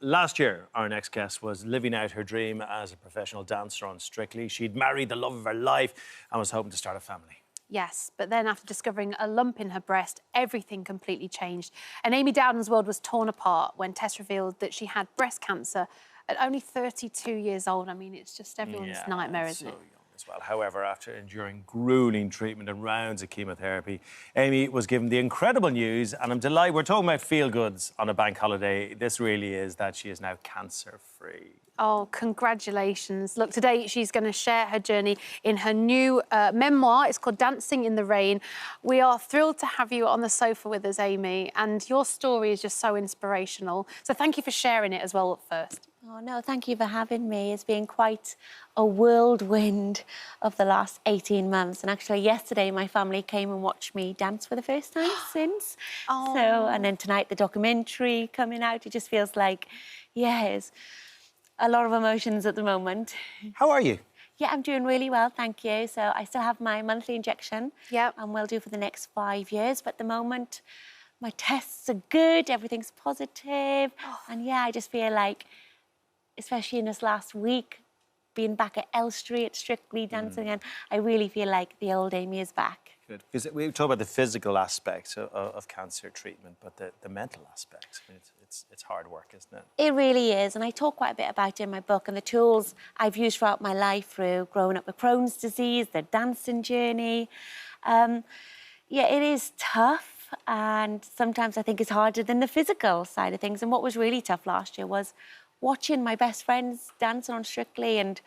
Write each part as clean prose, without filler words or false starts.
Last year, our next guest was living out her dream as a professional dancer on Strictly. She'd married the love of her life and was hoping to start a family. Yes, but then after discovering a lump in her breast, everything completely changed. And Amy Dowden's world was torn apart when Tess revealed that she had breast cancer at only 32 years old. I mean, it's just everyone's nightmare, isn't it? Young as well. However, after enduring grueling treatment and rounds of chemotherapy, Amy was given the incredible news, and I'm delighted. We're talking about feel-goods on a bank holiday. This really is that she is now cancer-free. Oh, congratulations. Look, today she's going to share her journey in her new memoir. It's called Dancing in the Rain. We are thrilled to have you on the sofa with us, Amy, and your story is just so inspirational. So thank you for sharing it as well at first. Oh, no, thank you for having me. It's been quite a whirlwind of the last 18 months. And actually, yesterday, my family came and watched me dance for the first time since. Oh. So, and then tonight, the documentary coming out. It just feels like, yes, a lot of emotions at the moment. How are you? Yeah, I'm doing really well, thank you. So I still have my monthly injection. Yep. And will do for the next 5 years. But at the moment, my tests are good, everything's positive. And yeah, I just feel like, especially in this last week, being back at Elstree at Strictly dancing again, I really feel like the old Amy is back. Good. Because we talk about the physical aspects of cancer treatment, but the mental aspects, I mean, it's hard work, isn't it? It really is, and I talk quite a bit about it in my book and the tools I've used throughout my life through growing up with Crohn's disease, the dancing journey. Yeah, it is tough, and sometimes I think it's harder than the physical side of things. And what was really tough last year was watching my best friends dancing on Strictly, and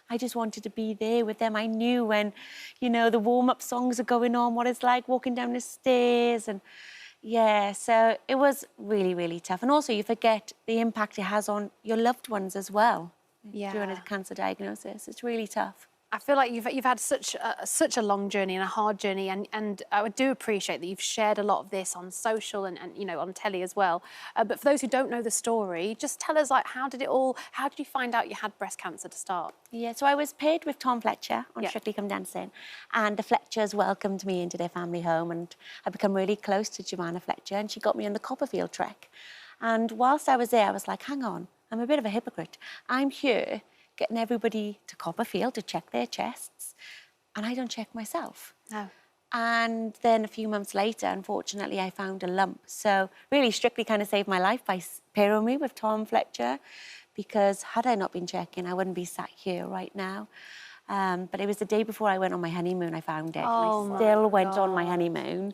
I just wanted to be there with them. I knew when, you know, the warm-up songs are going on, what it's like walking down the stairs. And yeah, so it was really, really tough. And also you forget the impact it has on your loved ones as well during a cancer diagnosis. It's really tough. I feel like you've had such a long journey and a hard journey, and I do appreciate that you've shared a lot of this on social and you know, on telly as well. But for those who don't know the story, just tell us, like, how did you find out you had breast cancer to start? Yeah, so I was paired with Tom Fletcher on Strictly Come Dancing, and the Fletchers welcomed me into their family home, and I become really close to Joanna Fletcher, and she got me on the Copperfield trek. And whilst I was there, I was like, hang on, I'm a bit of a hypocrite. I'm here getting everybody to Copperfield to check their chests, and I don't check myself. No. And then a few months later, unfortunately, I found a lump. So really, Strictly kind of saved my life by pairing me with Tom Fletcher, because had I not been checking, I wouldn't be sat here right now. But it was the day before I went on my honeymoon, I found it. Oh, and I still went on my honeymoon.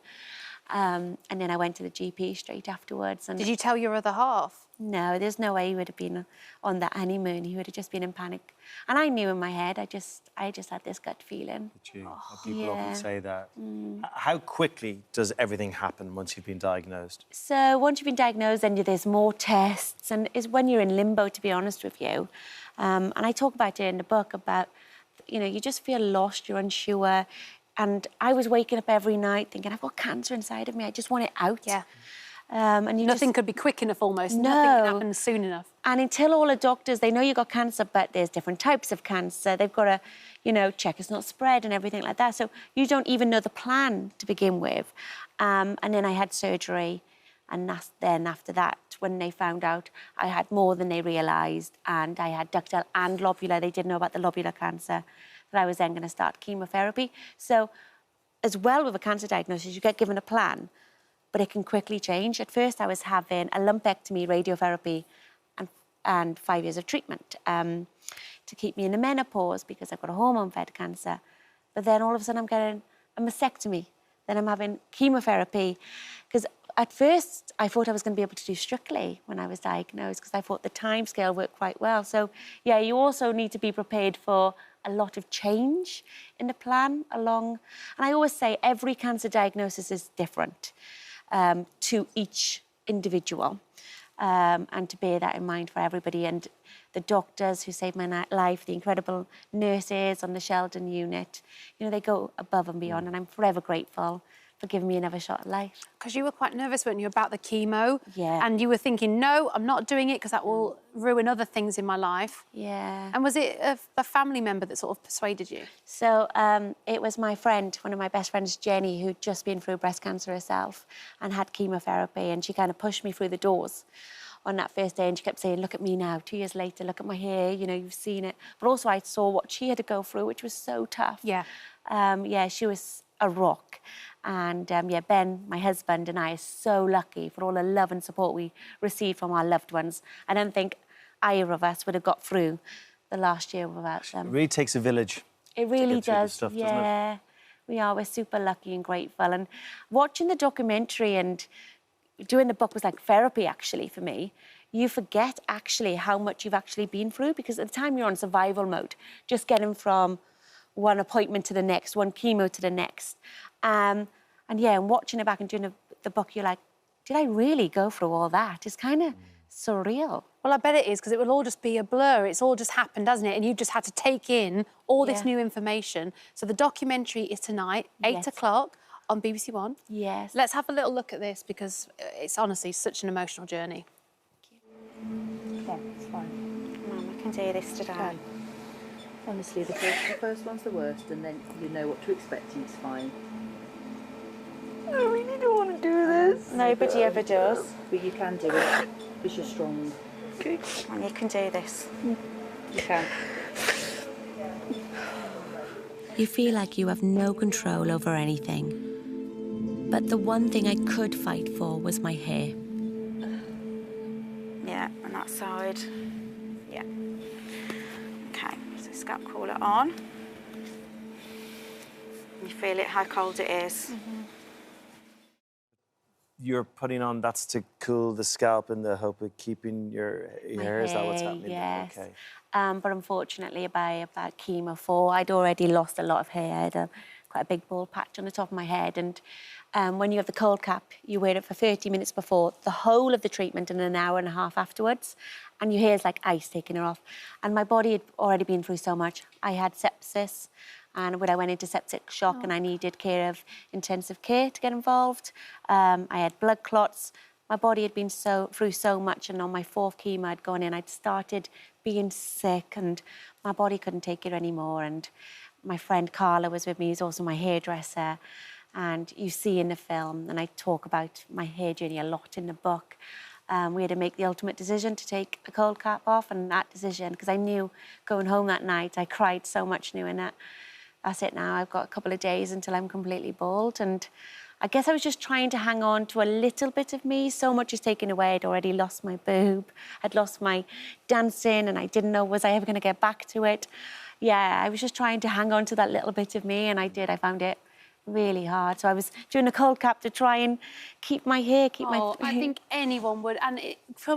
And then I went to the GP straight afterwards. And Did you tell your other half? no, there's no way he would have been on that honeymoon. He would have just been in panic. And I knew in my head, I just had this gut feeling. Did you? People often say that. How quickly does everything happen once you've been diagnosed? So once you've been diagnosed, then there's more tests, and it's when you're in limbo, to be honest with you. And I talk about it in the book about, you know, you just feel lost, you're unsure. And I was waking up every night thinking, I've got cancer inside of me, I just want it out. Yeah. And Nothing could be quick enough almost. No. Nothing can happen soon enough. And until all the doctors, they know you got cancer, but there's different types of cancer. They've got to, you know, check it's not spread and everything like that. So you don't even know the plan to begin with. And then I had surgery. And then after that, when they found out, I had more than they realised. And I had ductal and lobular. They didn't know about the lobular cancer. That I was then going to start chemotherapy. So as well with a cancer diagnosis, you get given a plan, but it can quickly change. At first, I was having a lumpectomy, radiotherapy, and 5 years of treatment to keep me in the menopause because I've got a hormone-fed cancer. But then all of a sudden, I'm getting a mastectomy. Then I'm having chemotherapy. Because at first, I thought I was going to be able to do Strictly when I was diagnosed because I thought the timescale worked quite well. So, yeah, you also need to be prepared for a lot of change in the plan along. And I always say every cancer diagnosis is different to each individual, and to bear that in mind for everybody. And the doctors who saved my life, the incredible nurses on the Sheldon unit, you know, they go above and beyond, and I'm forever grateful for giving me another shot at life. Because you were quite nervous, weren't you, about the chemo? Yeah. And you were thinking, no, I'm not doing it because that will ruin other things in my life. Yeah. And was it a family member that sort of persuaded you? So it was my friend, one of my best friends, Jenny, who'd just been through breast cancer herself and had chemotherapy, and she kind of pushed me through the doors on that first day, and she kept saying, look at me now, 2 years later, look at my hair, you know, you've seen it. But also I saw what she had to go through, which was so tough. Yeah. Yeah, she was a rock. And yeah, Ben, my husband, and I are so lucky for all the love and support we received from our loved ones. I don't think either of us would have got through the last year without them. It really takes a village. It really through this does, stuff, yeah. doesn't it? We are, we're super lucky and grateful. And watching the documentary and doing the book was like therapy, actually, for me. You forget, actually, how much you've actually been through, because at the time you're on survival mode, just getting from one appointment to the next, one chemo to the next. And yeah, and watching it back and doing the book, you're like, did I really go through all that? It's kind of surreal. Well, I bet it is, because it will all just be a blur. It's all just happened, hasn't it? And you just had to take in all this new information. So the documentary is tonight, 8 o'clock on BBC One. Yes. Let's have a little look at this, because it's honestly such an emotional journey. Yeah, it's fine. Mum, I can do this today. Okay. Honestly, the first one's the worst, and then you know what to expect, and it's fine. I really don't want to do this. Nobody ever does. But you can do it, because you're strong. Okay. And you can do this. You can. You feel like you have no control over anything. But the one thing I could fight for was my hair. Yeah, on that side. Yeah. Okay, so scalp cooler on. You feel it, how cold it is. You're putting on, that's to cool the scalp in the hope of keeping your hair? Is that what's happening? Yes. Okay. But unfortunately, by about chemo 4, I'd already lost a lot of hair. I had quite a big bald patch on the top of my head. And when you have the cold cap, you wear it for 30 minutes before, the whole of the treatment, and an hour and a half afterwards. And your hair's like ice taking it off. And my body had already been through so much. I had sepsis. And when I went into septic shock and I needed care of intensive care to get involved, I had blood clots. My body had been through so much, and on my 4th chemo I'd gone in, I'd started being sick, and my body couldn't take it anymore. And my friend Carla was with me, who's also my hairdresser. And you see in the film, and I talk about my hair journey a lot in the book, we had to make the ultimate decision to take a cold cap off, and that decision, because I knew going home that night, I cried so much knowing that that's it now. I've got a couple of days until I'm completely bald. And I guess I was just trying to hang on to a little bit of me. So much is taken away. I'd already lost my boob. I'd lost my dancing, and I didn't know, was I ever going to get back to it? Yeah, I was just trying to hang on to that little bit of me, and I did. I found it really hard. So I was doing a cold cap to try and keep my hair, I think anyone would, and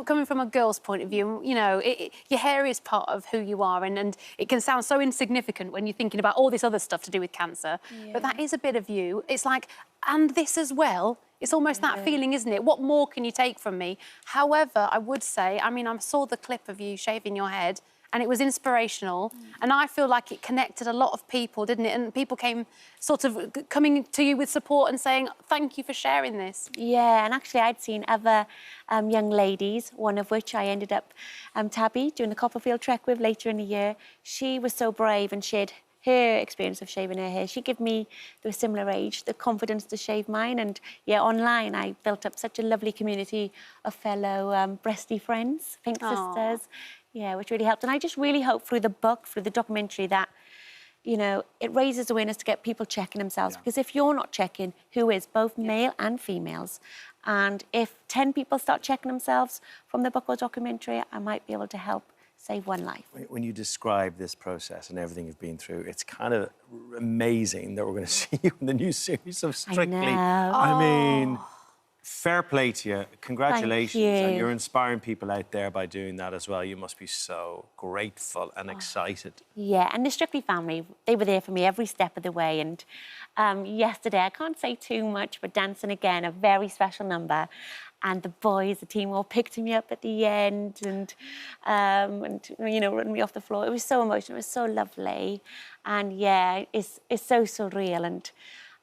coming from a girl's point of view, you know, your hair is part of who you are, and it can sound so insignificant when you're thinking about all this other stuff to do with cancer, but that is a bit of you. It's like, and this as well. It's almost that feeling, isn't it? What more can you take from me? However, I would say, I mean, I saw the clip of you shaving your head, and it was inspirational. And I feel like it connected a lot of people, didn't it? And people came sort of coming to you with support and saying, thank you for sharing this. Yeah, and actually I'd seen other young ladies, one of which I ended up, Tabby, doing the Copperfield trek with later in the year. She was so brave and shared her experience of shaving her hair. She gave me, they were similar age, the confidence to shave mine. And yeah, online I built up such a lovely community of fellow breasty friends, Pink Sisters. Yeah, which really helped. And I just really hope through the book, through the documentary, that, you know, it raises awareness to get people checking themselves. Because if you're not checking, who is? Both male and females. And if 10 people start checking themselves from the book or documentary, I might be able to help save one life. When you describe this process and everything you've been through, it's kind of amazing that we're going to see you in the new series of Strictly. I mean, fair play to you. Congratulations. Thank you. And you're inspiring people out there by doing that as well. You must be so grateful and excited. Yeah, and the Strictly family, they were there for me every step of the way. And yesterday, I can't say too much, but dancing again, a very special number. And the boys, the team, all picked me up at the end and you know, running me off the floor. It was so emotional. It was so lovely. And yeah, it's so surreal. And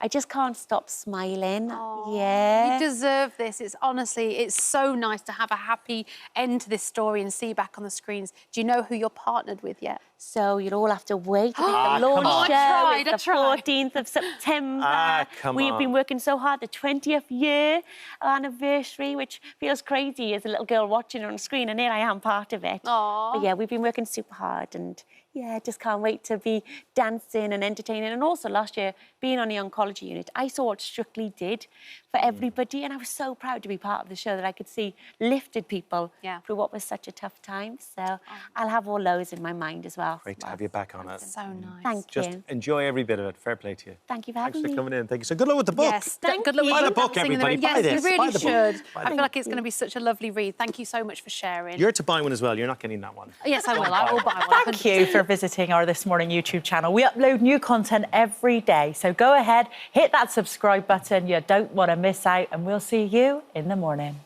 I just can't stop smiling. Yeah. You deserve this. It's honestly, it's so nice to have a happy end to this story and see back on the screens. Do you know who you're partnered with yet? So you'll all have to wait. I think Ah, the come launch on. show is the 14th of September. Ah, come We've been on. working so hard, the 20th year anniversary, which feels crazy as a little girl watching it on screen, and here I am, part of it. Aw. But yeah, we've been working super hard, and yeah, just can't wait to be dancing and entertaining. And also last year, being on the oncology unit, I saw what Strictly did for everybody, and I was so proud to be part of the show that I could see lifted people through what was such a tough time. So I'll have all those in my mind as well. Great to have you back on it. So nice. Thank Just you. enjoy every bit of it. Fair play to you. Thank you for Thanks having for me. coming in. Thank you. So good luck with the book. Yes, Thank good luck you. with Buy the book, Dancing in the everybody. Rain. Buy Yes, this. you really Buy the book. should. Buy I the feel like book. it's going to be such a lovely read. Thank you so much for sharing. You're to buy one as well. You're not getting that one. Yes, I will. I will buy one. Thank you for visiting our This Morning YouTube channel. We upload new content every day, so go ahead, hit that subscribe button. You don't want to miss out, and we'll see you in the morning.